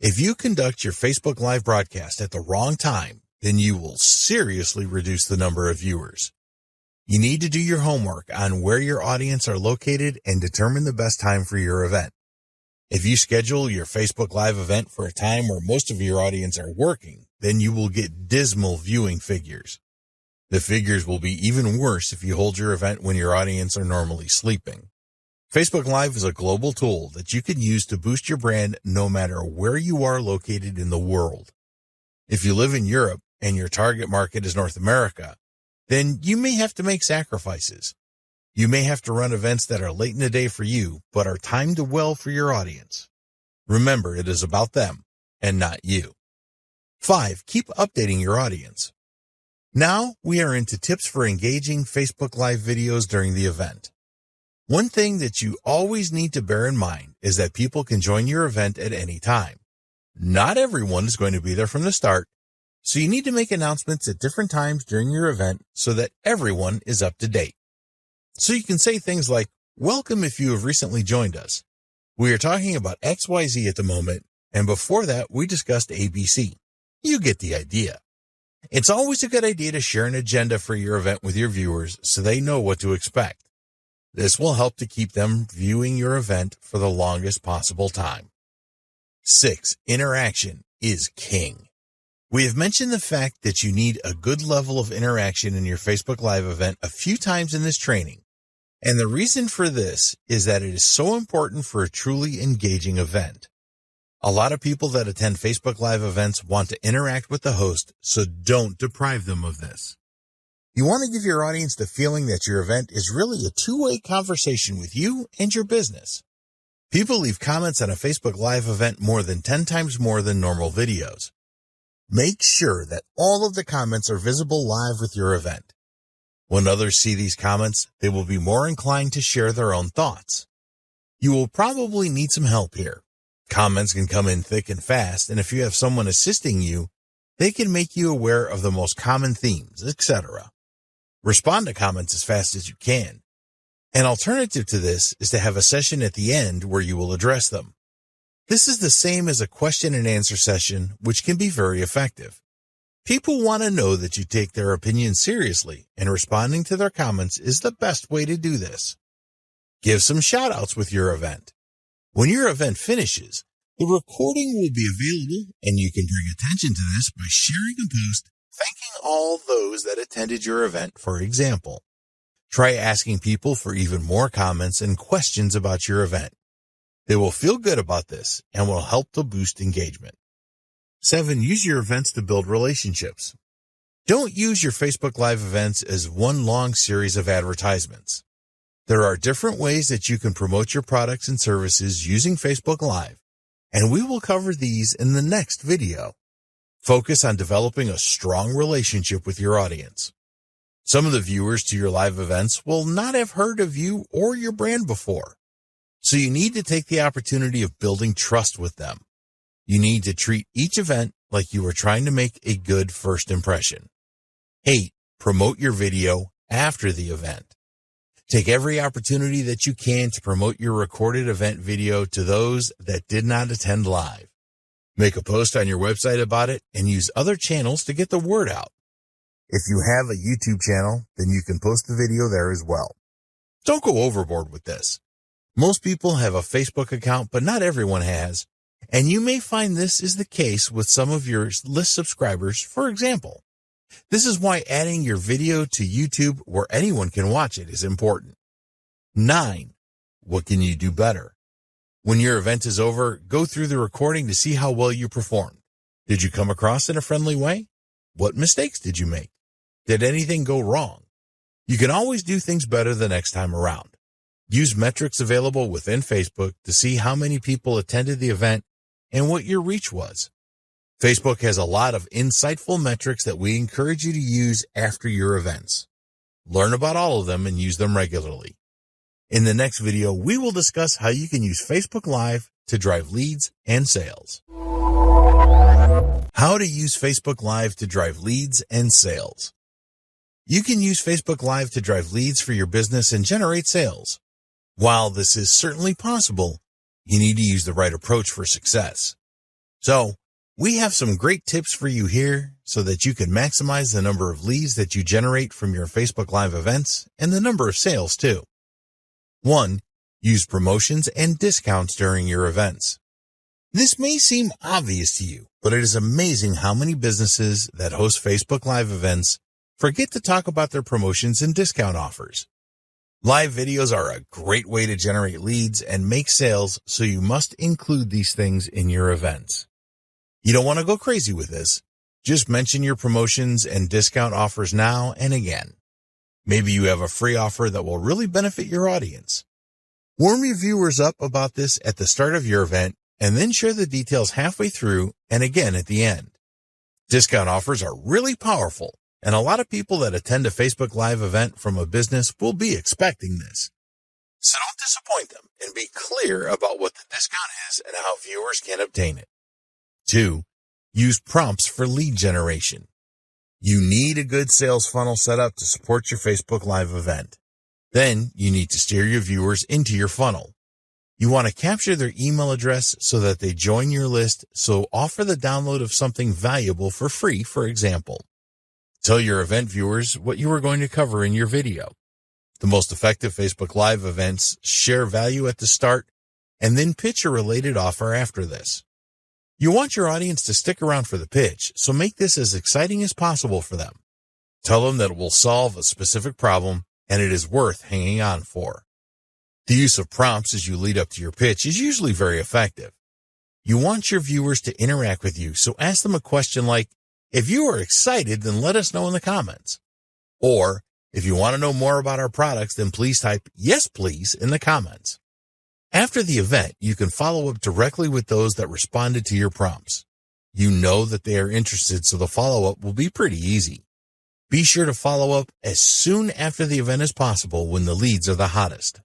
If you conduct your Facebook Live broadcast at the wrong time, then you will seriously reduce the number of viewers. You need to do your homework on where your audience are located and determine the best time for your event. If you schedule your Facebook Live event for a time where most of your audience are working, then you will get dismal viewing figures. The figures will be even worse if you hold your event when your audience are normally sleeping. Facebook Live is a global tool that you can use to boost your brand no matter where you are located in the world. If you live in Europe and your target market is North America, then you may have to make sacrifices. You may have to run events that are late in the day for you, but are timed well for your audience. Remember, it is about them and not you. 5. Keep updating your audience. Now we are into tips for engaging Facebook Live videos during the event. One thing that you always need to bear in mind is that people can join your event at any time. Not everyone is going to be there from the start, so you need to make announcements at different times during your event so that everyone is up to date. So you can say things like, "Welcome if you have recently joined us. We are talking about XYZ at the moment, and before that we discussed ABC. You get the idea." It's always a good idea to share an agenda for your event with your viewers so they know what to expect. This will help to keep them viewing your event for the longest possible time. 6. Interaction is king. We have mentioned the fact that you need a good level of interaction in your Facebook Live event a few times in this training. And the reason for this is that it is so important for a truly engaging event. A lot of people that attend Facebook Live events want to interact with the host, so don't deprive them of this. You want to give your audience the feeling that your event is really a two-way conversation with you and your business. People leave comments on a Facebook Live event more than 10 times more than normal videos. Make sure that all of the comments are visible live with your event. When others see these comments, they will be more inclined to share their own thoughts. You will probably need some help here. Comments can come in thick and fast, and if you have someone assisting you, they can make you aware of the most common themes, etc. Respond to comments as fast as you can. An alternative to this is to have a session at the end where you will address them. This is the same as a question and answer session, which can be very effective. People want to know that you take their opinion seriously, and responding to their comments is the best way to do this. Give some shout-outs with your event. When your event finishes, the recording will be available, and you can bring attention to this by sharing a post thanking all those that attended your event, for example. Try asking people for even more comments and questions about your event. They will feel good about this and will help to boost engagement. 7. Use your events to build relationships. Don't use your Facebook Live events as one long series of advertisements. There are different ways that you can promote your products and services using Facebook Live, and we will cover these in the next video. Focus on developing a strong relationship with your audience. Some of the viewers to your live events will not have heard of you or your brand before, so you need to take the opportunity of building trust with them. You need to treat each event like you are trying to make a good first impression. 8. Promote your video after the event. Take every opportunity that you can to promote your recorded event video to those that did not attend live. Make a post on your website about it and use other channels to get the word out. If you have a YouTube channel, then you can post the video there as well. Don't go overboard with this. Most people have a Facebook account, but not everyone has, and you may find this is the case with some of your list subscribers, for example. This is why adding your video to YouTube where anyone can watch it is important. 9. What can you do better? When your event is over, go through the recording to see how well you performed. Did you come across in a friendly way? What mistakes did you make? Did anything go wrong? You can always do things better the next time around. Use metrics available within Facebook to see how many people attended the event and what your reach was. Facebook has a lot of insightful metrics that we encourage you to use after your events. Learn about all of them and use them regularly. In the next video, we will discuss how you can use Facebook Live to drive leads and sales. How to use Facebook Live to drive leads and sales. You can use Facebook Live to drive leads for your business and generate sales. While this is certainly possible, you need to use the right approach for success. So, we have some great tips for you here so that you can maximize the number of leads that you generate from your Facebook Live events and the number of sales too. 1. Use promotions and discounts during your events. This may seem obvious to you, but it is amazing how many businesses that host Facebook Live events forget to talk about their promotions and discount offers. Live videos are a great way to generate leads and make sales, so you must include these things in your events. You don't want to go crazy with this. Just mention your promotions and discount offers now and again. Maybe you have a free offer that will really benefit your audience. Warm your viewers up about this at the start of your event and then share the details halfway through and again at the end. Discount offers are really powerful, and a lot of people that attend a Facebook Live event from a business will be expecting this. So don't disappoint them and be clear about what the discount is and how viewers can obtain it. 2. Use prompts for lead generation. You need a good sales funnel set up to support your Facebook Live event. Then you need to steer your viewers into your funnel. You want to capture their email address so that they join your list, so offer the download of something valuable for free, for example. Tell your event viewers what you are going to cover in your video. The most effective Facebook Live events share value at the start and then pitch a related offer after this. You want your audience to stick around for the pitch, so make this as exciting as possible for them. Tell them that it will solve a specific problem and it is worth hanging on for. The use of prompts as you lead up to your pitch is usually very effective. You want your viewers to interact with you, so ask them a question like, "If you are excited, then let us know in the comments." Or, "If you want to know more about our products, then please type 'yes, please' in the comments." After the event, you can follow up directly with those that responded to your prompts. You know that they are interested, so the follow-up will be pretty easy. Be sure to follow up as soon after the event as possible when the leads are the hottest.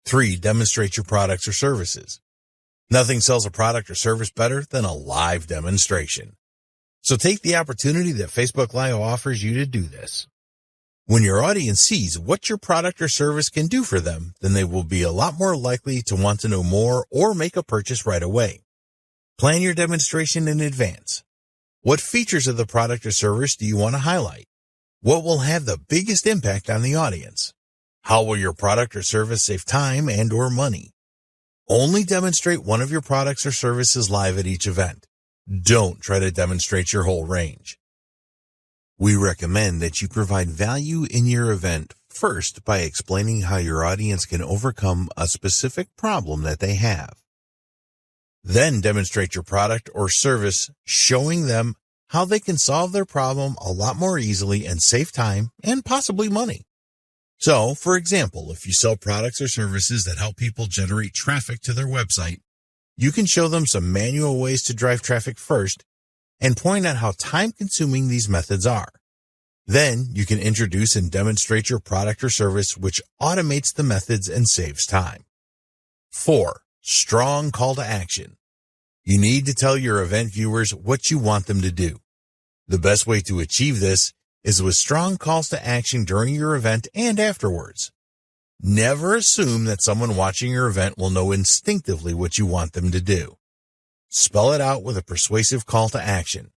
3. Demonstrate your products or services. Nothing sells a product or service better than a live demonstration. So take the opportunity that Facebook Live offers you to do this. When your audience sees what your product or service can do for them, then they will be a lot more likely to want to know more or make a purchase right away. Plan your demonstration in advance. What features of the product or service do you want to highlight? What will have the biggest impact on the audience? How will your product or service save time and or money? Only demonstrate one of your products or services live at each event. Don't try to demonstrate your whole range. We recommend that you provide value in your event first by explaining how your audience can overcome a specific problem that they have. Then demonstrate your product or service, showing them how they can solve their problem a lot more easily and save time and possibly money. So, for example, if you sell products or services that help people generate traffic to their website, you can show them some manual ways to drive traffic first and point out how time-consuming these methods are. Then you can introduce and demonstrate your product or service, which automates the methods and saves time. 4. Strong call to action. You need to tell your event viewers what you want them to do. The best way to achieve this is with strong calls to action during your event and afterwards. Never assume that someone watching your event will know instinctively what you want them to do. Spell it out with a persuasive call to action.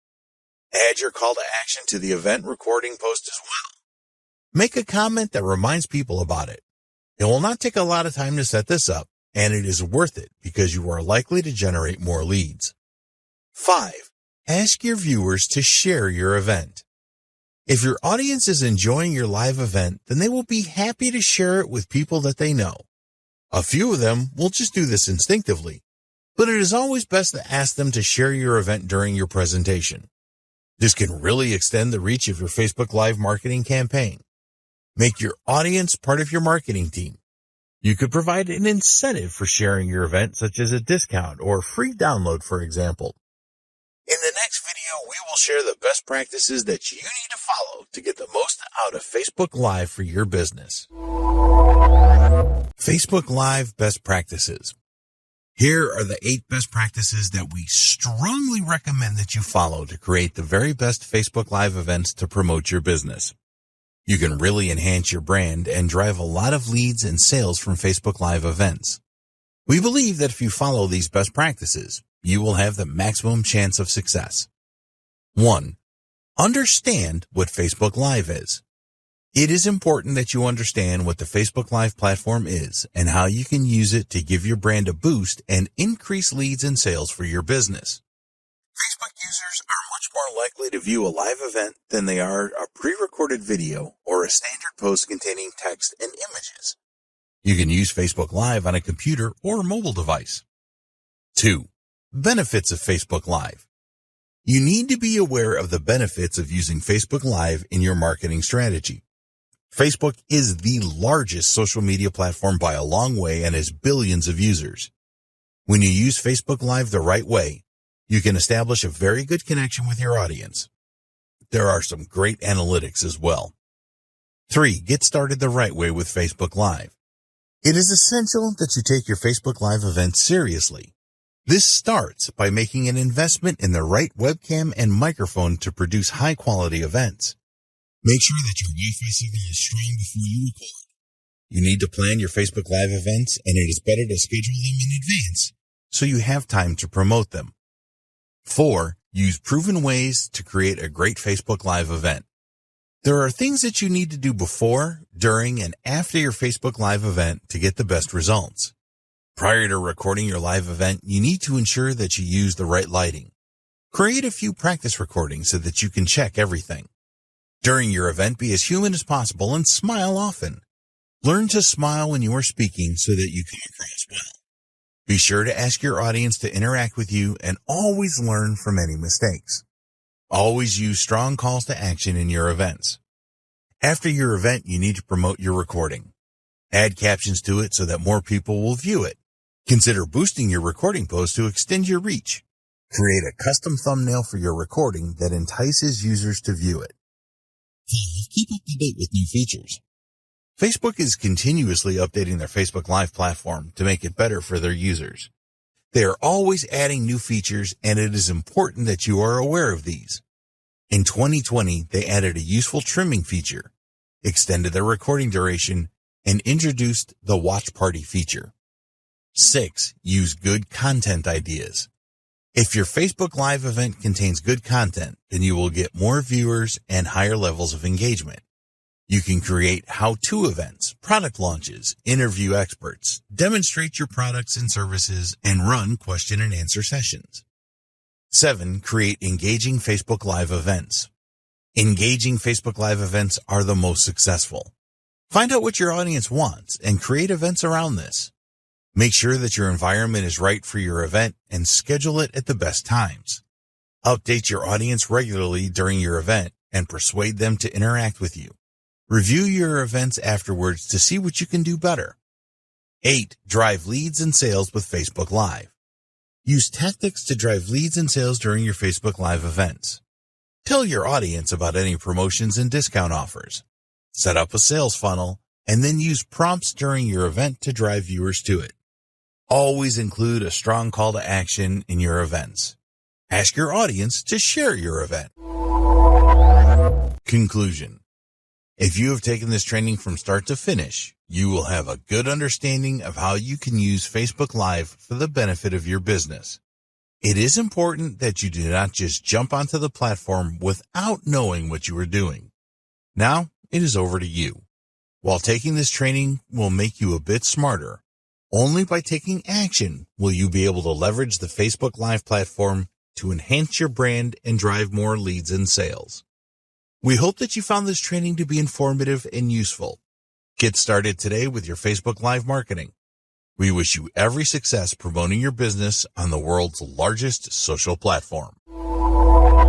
Add your call to action to the event recording post as well. Make a comment that reminds people about it. It will not take a lot of time to set this up, and it is worth it because you are likely to generate more leads. 5. Ask your viewers to share your event. If your audience is enjoying your live event, then they will be happy to share it with people that they know. A few of them will just do this instinctively, but it is always best to ask them to share your event during your presentation. This can really extend the reach of your Facebook Live marketing campaign. Make your audience part of your marketing team. You could provide an incentive for sharing your event, such as a discount or free download, for example. In the next video, we will share the best practices that you need to follow to get the most out of Facebook Live for your business. Facebook Live best practices. Here are the 8 best practices that we strongly recommend that you follow to create the very best Facebook Live events to promote your business. You can really enhance your brand and drive a lot of leads and sales from Facebook Live events. We believe that if you follow these best practices, you will have the maximum chance of success. 1. Understand what Facebook Live is. It is important that you understand what the Facebook Live platform is and how you can use it to give your brand a boost and increase leads and sales for your business. Facebook users are much more likely to view a live event than they are a pre-recorded video or a standard post containing text and images. You can use Facebook Live on a computer or mobile device. 2. Benefits of Facebook Live. You need to be aware of the benefits of using Facebook Live in your marketing strategy. Facebook is the largest social media platform by a long way and has billions of users. When you use Facebook Live the right way, you can establish a very good connection with your audience. There are some great analytics as well. 3. Get started the right way with Facebook Live. It is essential that you take your Facebook Live event seriously. This starts by making an investment in the right webcam and microphone to produce high-quality events. Make sure that your Wi-Fi signal is strong before you record. You need to plan your Facebook Live events, and it is better to schedule them in advance so you have time to promote them. 4. Use proven ways to create a great Facebook Live event. There are things that you need to do before, during, and after your Facebook Live event to get the best results. Prior to recording your live event, you need to ensure that you use the right lighting. Create a few practice recordings so that you can check everything. During your event, be as human as possible and smile often. Learn to smile when you are speaking so that you come across well. Be sure to ask your audience to interact with you and always learn from any mistakes. Always use strong calls to action in your events. After your event, you need to promote your recording. Add captions to it so that more people will view it. Consider boosting your recording post to extend your reach. Create a custom thumbnail for your recording that entices users to view it. 5. Keep up to date with new features. Facebook is continuously updating their Facebook Live platform to make it better for their users. They are always adding new features, and it is important that you are aware of these. In 2020, they added a useful trimming feature, extended the recording duration, and introduced the Watch Party feature. 6. Use good content ideas. If your Facebook Live event contains good content, then you will get more viewers and higher levels of engagement. You can create how-to events, product launches, interview experts, demonstrate your products and services, and run question and answer sessions. 7. Create engaging Facebook Live events. Engaging Facebook Live events are the most successful. Find out what your audience wants and create events around this. Make sure that your environment is right for your event and schedule it at the best times. Update your audience regularly during your event and persuade them to interact with you. Review your events afterwards to see what you can do better. 8. Drive leads and sales with Facebook Live. Use tactics to drive leads and sales during your Facebook Live events. Tell your audience about any promotions and discount offers. Set up a sales funnel and then use prompts during your event to drive viewers to it. Always include a strong call to action in your events. Ask your audience to share your event. Conclusion. If you have taken this training from start to finish, you will have a good understanding of how you can use Facebook Live for the benefit of your business. It is important that you do not just jump onto the platform without knowing what you are doing. Now, it is over to you. While taking this training will make you a bit smarter, only by taking action will you be able to leverage the Facebook Live platform to enhance your brand and drive more leads and sales. We hope that you found this training to be informative and useful. Get started today with your Facebook Live marketing. We wish you every success promoting your business on the world's largest social platform.